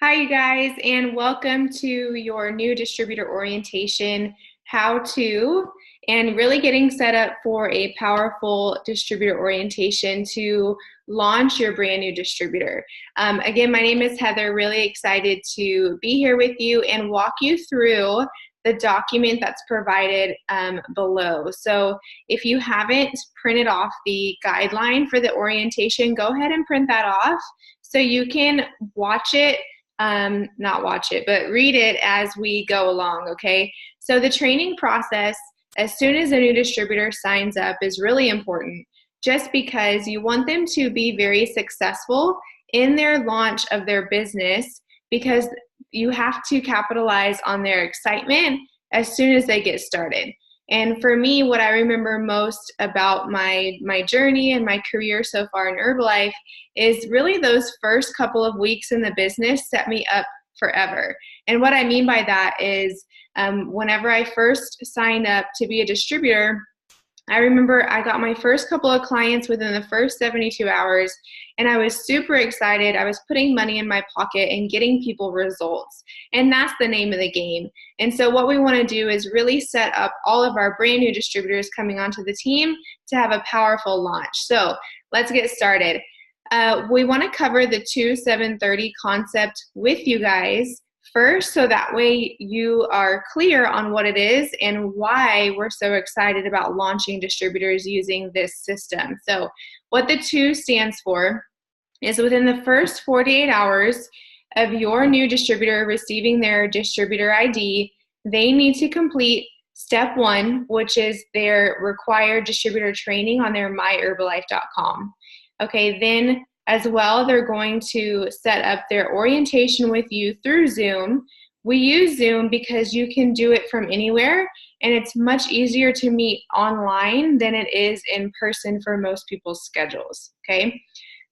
Hi, you guys, and welcome to your new distributor orientation how-to, and really getting set up for a powerful distributor orientation to launch your brand new distributor. Again, my name is Heather, really excited to be here with you and walk you through the document that's provided below. So if you haven't printed off the guideline for the orientation, go ahead and print that off so you can watch it, not watch it, but read it as we go along, okay? So the training process, as soon as a new distributor signs up, is really important just because you want them to be very successful in their launch of their business, because you have to capitalize on their excitement as soon as they get started. And for me, what I remember most about my journey and my career so far in Herbalife is really those first couple of weeks in the business set me up forever. And what I mean by that is whenever I first signed up to be a distributor, I remember I got my first couple of clients within the first 72 hours, and I was super excited. I was putting money in my pocket and getting people results, and that's the name of the game. And so what we want to do is really set up all of our brand new distributors coming onto the team to have a powerful launch. So let's get started. We want to cover the 2-7-30 concept with you guys first, so that way you are clear on what it is and why we're so excited about launching distributors using this system. So what the 2 stands for is within the first 48 hours of your new distributor receiving their distributor ID, they need to complete step 1, which is their required distributor training on their myherbalife.com. Okay, then as well, they're going to set up their orientation with you through Zoom. We use Zoom because you can do it from anywhere, and it's much easier to meet online than it is in person for most people's schedules, okay?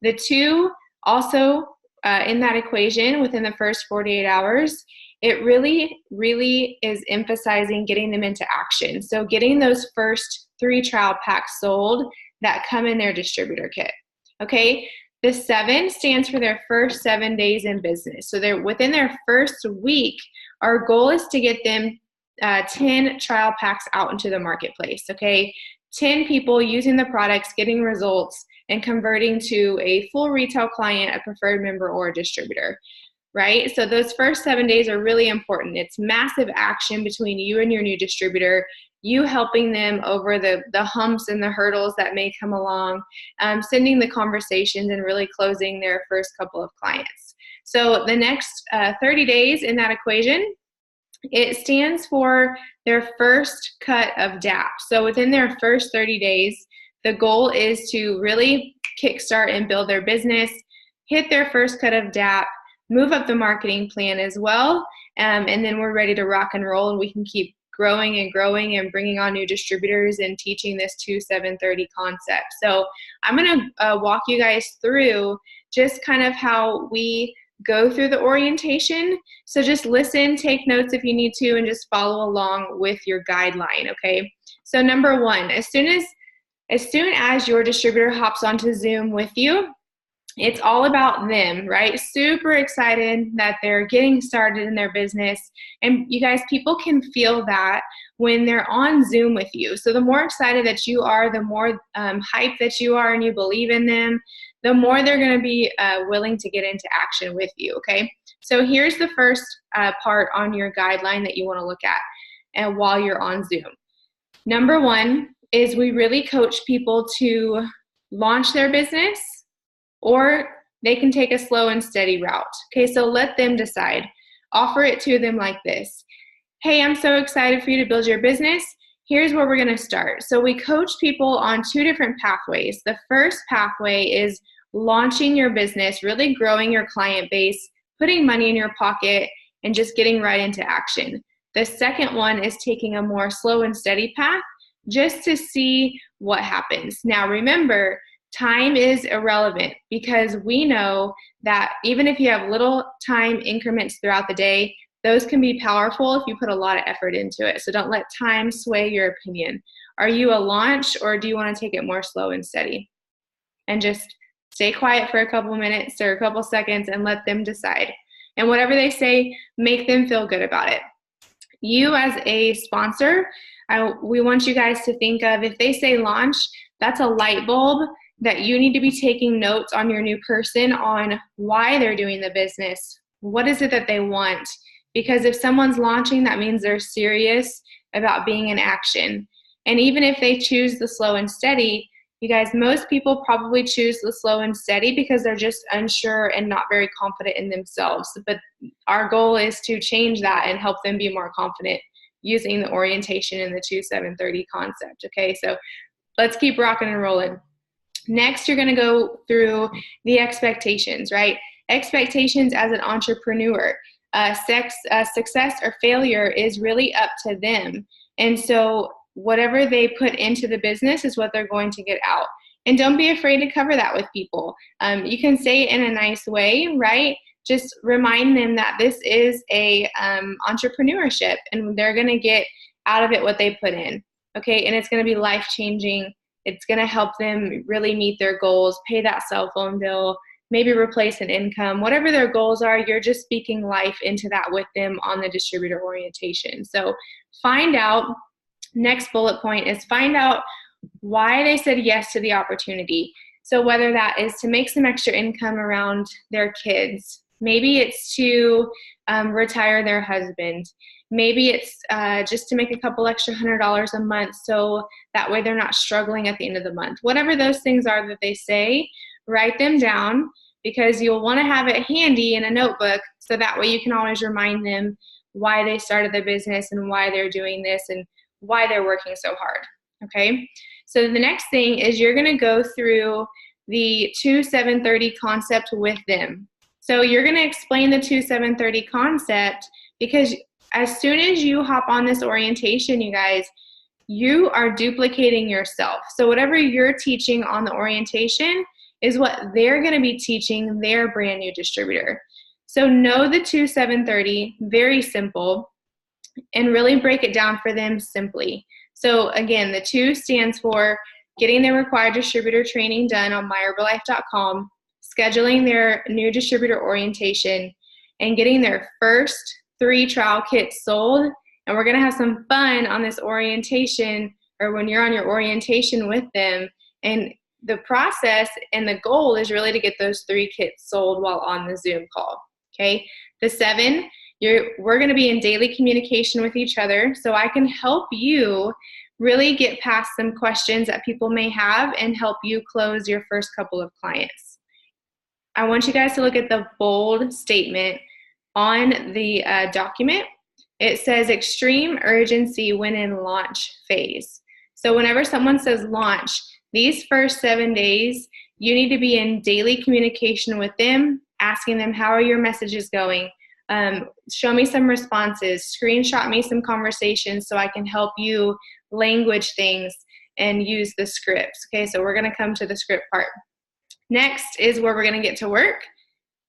The 2 also in that equation within the first 48 hours, it really is emphasizing getting them into action. So getting those first 3 trial packs sold that come in their distributor kit, okay? The 7 stands for their first 7 days in business. So they're within their first week, our goal is to get them 10 trial packs out into the marketplace, okay? 10 people using the products, getting results, and converting to a full retail client, a preferred member, or a distributor, right? So those first 7 days are really important. It's massive action between you and your new distributor, you helping them over the humps and the hurdles that may come along, sending the conversations and really closing their first couple of clients. So the next 30 days in that equation, it stands for their first cut of DAP. So within their first 30 days, the goal is to really kickstart and build their business, hit their first cut of DAP, move up the marketing plan as well, and then we're ready to rock and roll, and we can keep growing and bringing on new distributors and teaching this 2-7-30 concept. So I'm going to walk you guys through just kind of how we go through the orientation. So just listen, take notes if you need to, and just follow along with your guideline, okay? So number 1, as soon as your distributor hops onto Zoom with you, it's all about them, right? Super excited that they're getting started in their business. And you guys, people can feel that when they're on Zoom with you. So the more excited that you are, the more hyped that you are and you believe in them, the more they're going to be willing to get into action with you, okay? So here's the first part on your guideline that you want to look at and while you're on Zoom. Number 1 is we really coach people to launch their business, or they can take a slow and steady route. Okay, so let them decide. Offer it to them like this. Hey, I'm so excited for you to build your business. Here's where we're gonna start. So we coach people on 2 different pathways. The first pathway is launching your business, really growing your client base, putting money in your pocket, and just getting right into action. The second one is taking a more slow and steady path just to see what happens. Now remember, time is irrelevant, because we know that even if you have little time increments throughout the day, those can be powerful if you put a lot of effort into it. So don't let time sway your opinion. Are you a launch, or do you want to take it more slow and steady? And just stay quiet for a couple minutes or a couple seconds and let them decide. And whatever they say, make them feel good about it. You as a sponsor, we want you guys to think of, if they say launch, that's a light bulb that you need to be taking notes on your new person on why they're doing the business. What is it that they want? Because if someone's launching, that means they're serious about being in action. And even if they choose the slow and steady, you guys, most people probably choose the slow and steady because they're just unsure and not very confident in themselves. But our goal is to change that and help them be more confident using the orientation and the 2-7-30 concept. Okay, so let's keep rocking and rolling. Next, you're going to go through the expectations, right? Expectations as an entrepreneur. Success or failure is really up to them. And so whatever they put into the business is what they're going to get out. And don't be afraid to cover that with people. You can say it in a nice way, right? Just remind them that this is a entrepreneurship and they're going to get out of it what they put in. Okay, and it's going to be life-changing. It's going to help them really meet their goals, pay that cell phone bill, maybe replace an income. Whatever their goals are, you're just speaking life into that with them on the distributor orientation. So find out, next bullet point is find out why they said yes to the opportunity. So whether that is to make some extra income around their kids, maybe it's to retire their husband, maybe it's just to make a couple extra $100 a month so that way they're not struggling at the end of the month. Whatever those things are that they say, write them down because you'll want to have it handy in a notebook so that way you can always remind them why they started the business and why they're doing this and why they're working so hard. Okay, so the next thing is you're going to go through the 2-7-30 concept with them. So you're going to explain the 2-7-30 concept because as soon as you hop on this orientation, you guys, you are duplicating yourself. So whatever you're teaching on the orientation is what they're going to be teaching their brand new distributor. So know the 2-7-30, very simple, and really break it down for them simply. So again, the 2 stands for getting their required distributor training done on myherbalife.com, scheduling their new distributor orientation, and getting their first 3 trial kits sold. And we're going to have some fun on this orientation, or when you're on your orientation with them. And the process and the goal is really to get those 3 kits sold while on the Zoom call. Okay. The 7, we're going to be in daily communication with each other so I can help you really get past some questions that people may have and help you close your first couple of clients. I want you guys to look at the bold statement on the document. It says extreme urgency when in launch phase. So whenever someone says launch, these first 7 days, you need to be in daily communication with them, asking them, how are your messages going? Show me some responses, screenshot me some conversations so I can help you language things and use the scripts. Okay, so we're going to come to the script part. Next is where we're going to get to work.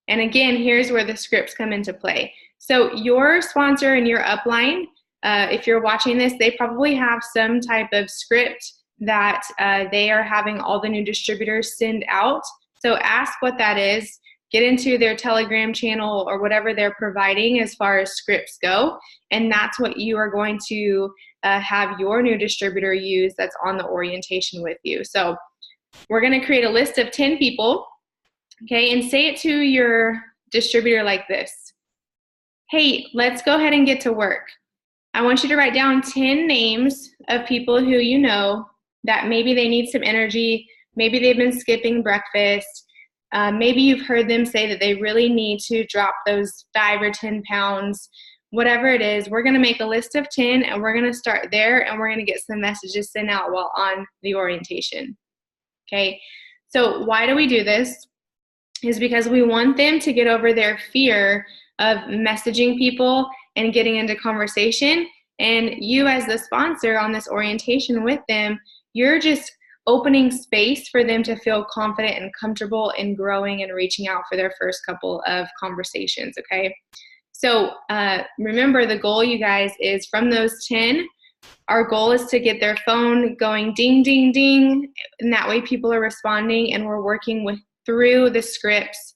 And again, here's where the scripts come into play. So your sponsor and your upline, if you're watching this, they probably have some type of script that they are having all the new distributors send out. So ask what that is. Get into their Telegram channel or whatever they're providing as far as scripts go. And that's what you are going to have your new distributor use that's on the orientation with you. So we're going to create a list of 10 people, okay, and say it to your distributor like this. Hey, let's go ahead and get to work. I want you to write down 10 names of people who you know that maybe they need some energy, maybe they've been skipping breakfast, maybe you've heard them say that they really need to drop those 5 or 10 pounds, whatever it is. We're going to make a list of 10 and we're going to start there and we're going to get some messages sent out while on the orientation. Okay, so why do we do this? Is because we want them to get over their fear of messaging people and getting into conversation. And you as the sponsor on this orientation with them, you're just opening space for them to feel confident and comfortable in growing and reaching out for their first couple of conversations, okay? So remember, the goal, you guys, is from those 10, our goal is to get their phone going ding, ding, ding, and that way people are responding and we're working through the scripts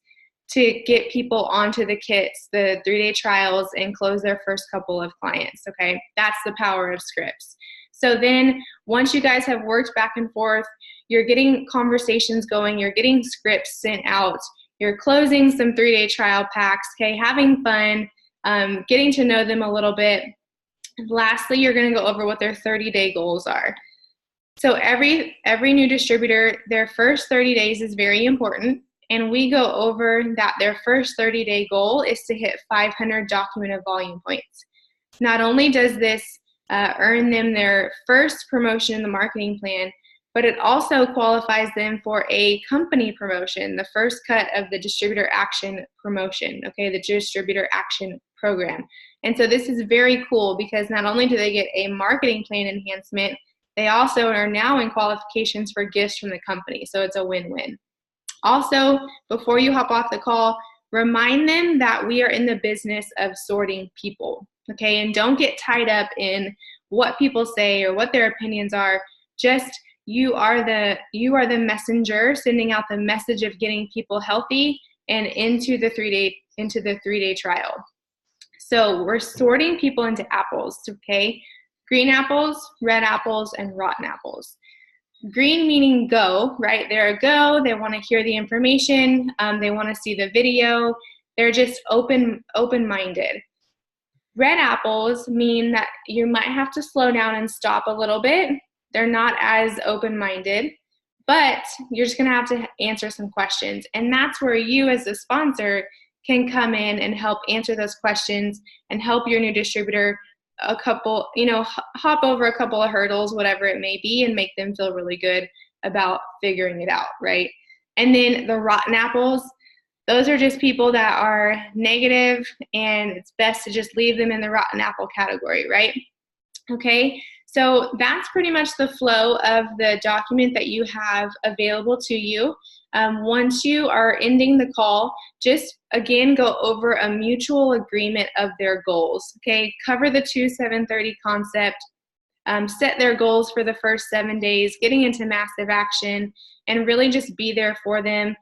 to get people onto the kits, the 3-day trials, and close their first couple of clients, okay? That's the power of scripts. So then once you guys have worked back and forth, you're getting conversations going, you're getting scripts sent out, you're closing some 3-day trial packs, okay, having fun, getting to know them a little bit. Lastly, you're gonna go over what their 30-day goals are. So every new distributor, their first 30 days is very important. And we go over that their first 30-day goal is to hit 500 documented volume points. Not only does this earn them their first promotion in the marketing plan, but it also qualifies them for a company promotion, the first cut of the Distributor Action promotion, okay, the Distributor Action program. And so this is very cool because not only do they get a marketing plan enhancement, they also are now in qualifications for gifts from the company. So it's a win-win. Also, before you hop off the call, remind them that we are in the business of sorting people, okay? And don't get tied up in what people say or what their opinions are. Just you are the messenger sending out the message of getting people healthy and into the 3-day trial. So we're sorting people into apples, okay? Green apples, red apples, and rotten apples. Green meaning go, right? They're a go, they want to hear the information, they want to see the video, they're just open-minded. Red apples mean that you might have to slow down and stop a little bit. They're not as open-minded, but you're just gonna have to answer some questions. And that's where you as the sponsor can come in and help answer those questions and help your new distributor hop over a couple of hurdles, whatever it may be, and make them feel really good about figuring it out, right? And then the rotten apples, those are just people that are negative, and it's best to just leave them in the rotten apple category, right? Okay, so that's pretty much the flow of the document that you have available to you. Once you are ending the call, just again go over a mutual agreement of their goals, okay? Cover the 2-7-30 concept, set their goals for the first 7 days, getting into massive action, and really just be there for them.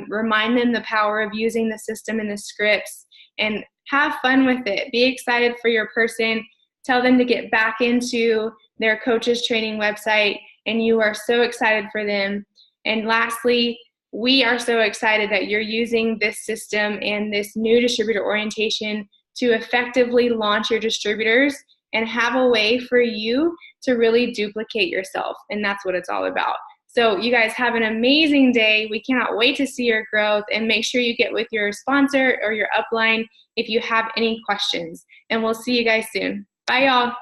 Remind them the power of using the system and the scripts, and have fun with it. Be excited for your person. Tell them to get back into their coaches training website, and you are so excited for them. And lastly, we are so excited that you're using this system and this new distributor orientation to effectively launch your distributors and have a way for you to really duplicate yourself. And that's what it's all about. So you guys have an amazing day. We cannot wait to see your growth, and make sure you get with your sponsor or your upline if you have any questions. And we'll see you guys soon. Bye, y'all.